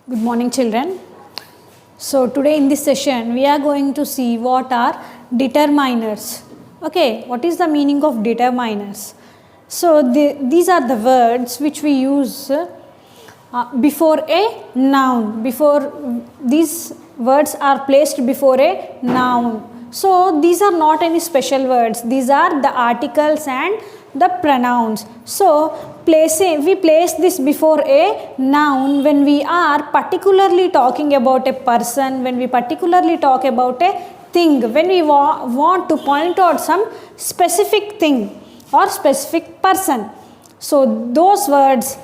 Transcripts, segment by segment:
Good morning, children. So today in this session we are going to see what are determiners. Okay, what is the meaning of determiners? So these are the words which we use before a noun. Before these words are placed before a noun. So these are not any special words. These are the articles and the pronouns. So we place this before a noun when we are particularly talking about a person, when we particularly talk about a thing, when we want to point out some specific thing or specific person. So those words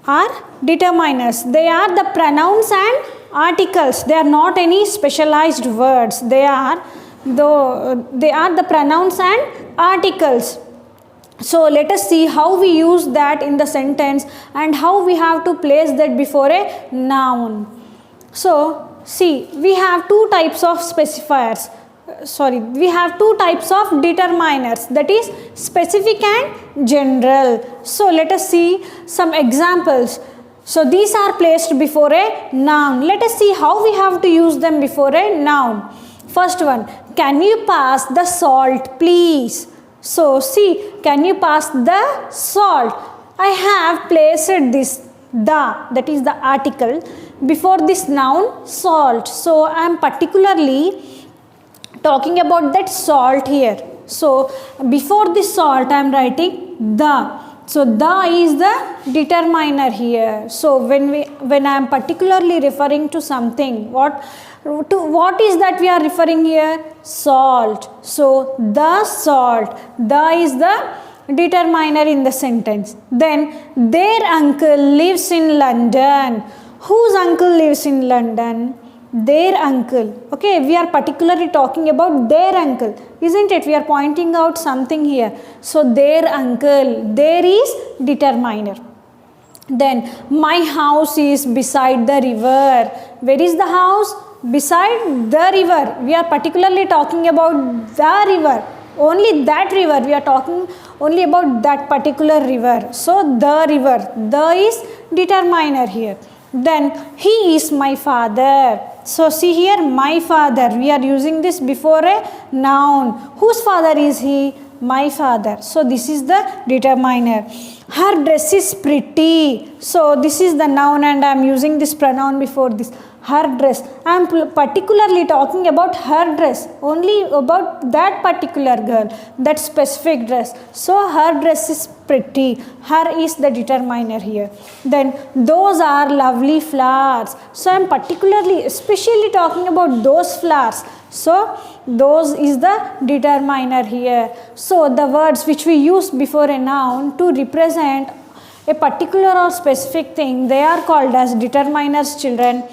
are determiners. They are the pronouns and articles. They are not any specialized words. They are the pronouns and articles. So let us see how we use that in the sentence and how we have to place that before a noun. So see, we have two types of specifiers. We have two types of determiners, that is specific and general. So let us see some examples. So these are placed before a noun. Let us see how we have to use them before a noun. First one, can you pass the salt please? So see, can you pass the salt? I have placed this that is the article before this noun salt. So I am particularly talking about that salt here. So before this salt I am writing the. So the is the determiner here. So when I am particularly referring to something, what is that we are referring here? Salt. So the salt. The is the determiner in the sentence. Then their uncle lives in London. Whose uncle lives in London? Their uncle. Okay, we are particularly talking about their uncle, isn't it? We are pointing out something here. So their uncle. There is determiner. Then my house is beside the river. Where is the house? Beside the river. We are particularly talking about the river. Only that river. We are talking only about that particular river. So the river. The is determiner here. Then he is my father. So see here, my father. We are using this before a noun. Whose father is he? My father. So this is the determiner. Her dress is pretty. So this is the noun and I am using this pronoun before this. Her dress. I am particularly talking about her dress. Only about that particular girl. That specific dress. So her dress is pretty. Her is the determiner here. Then those are lovely flowers. So I am especially talking about those flowers. So those is the determiner here. So the words which we use before a noun to represent a particular or specific thing, they are called as determiners, children.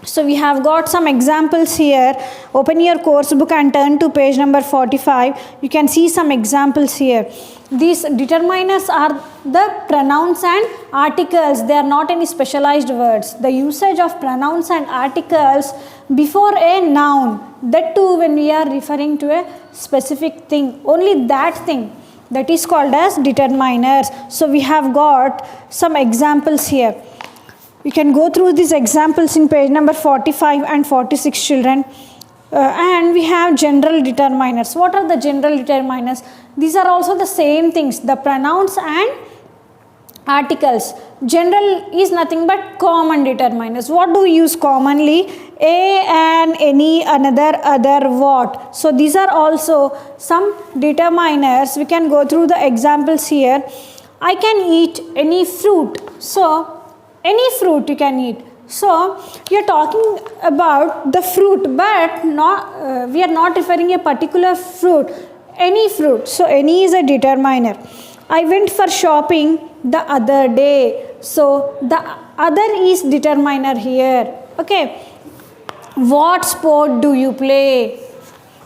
So we have got some examples here. Open your course book and turn to page number 45. You can see some examples here. These determiners are the pronouns and articles. They are not any specialized words. The usage of pronouns and articles before a noun, that too when we are referring to a specific thing, only that thing, that is called as determiners. So we have got some examples here. You can go through these examples in page number 45 and 46, children. And we have general determiners. What are the general determiners? These are also the same things, the pronouns and articles. General is nothing but common determiners. What do we use commonly? A, an, any, another, other, what. So these are also some determiners. We can go through the examples here. I can eat any fruit. So any fruit you can eat. So you are talking about the fruit, but we are not referring a particular fruit. Any fruit. So any is a determiner. I went for shopping the other day. So the other is determiner here. Okay. What sport do you play?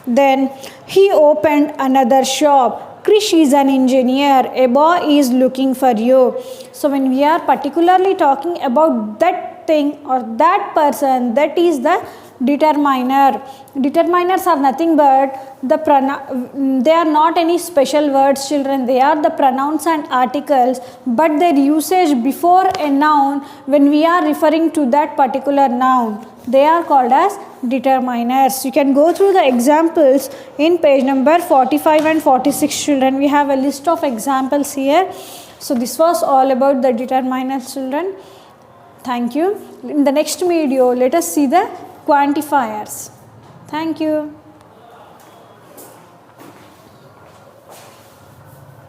Then he opened another shop. Krish is an engineer. A boy is looking for you. So when we are particularly talking about that thing or that person, that is the determiner. Determiners are nothing but they are not any special words, children. They are the pronouns and articles, but their usage before a noun, when we are referring to that particular noun, they are called as determiners. You can go through the examples in page number 45 and 46, children. We have a list of examples here. So this was all about the determiners, children. Thank you. In the next video, let us see the quantifiers. Thank you.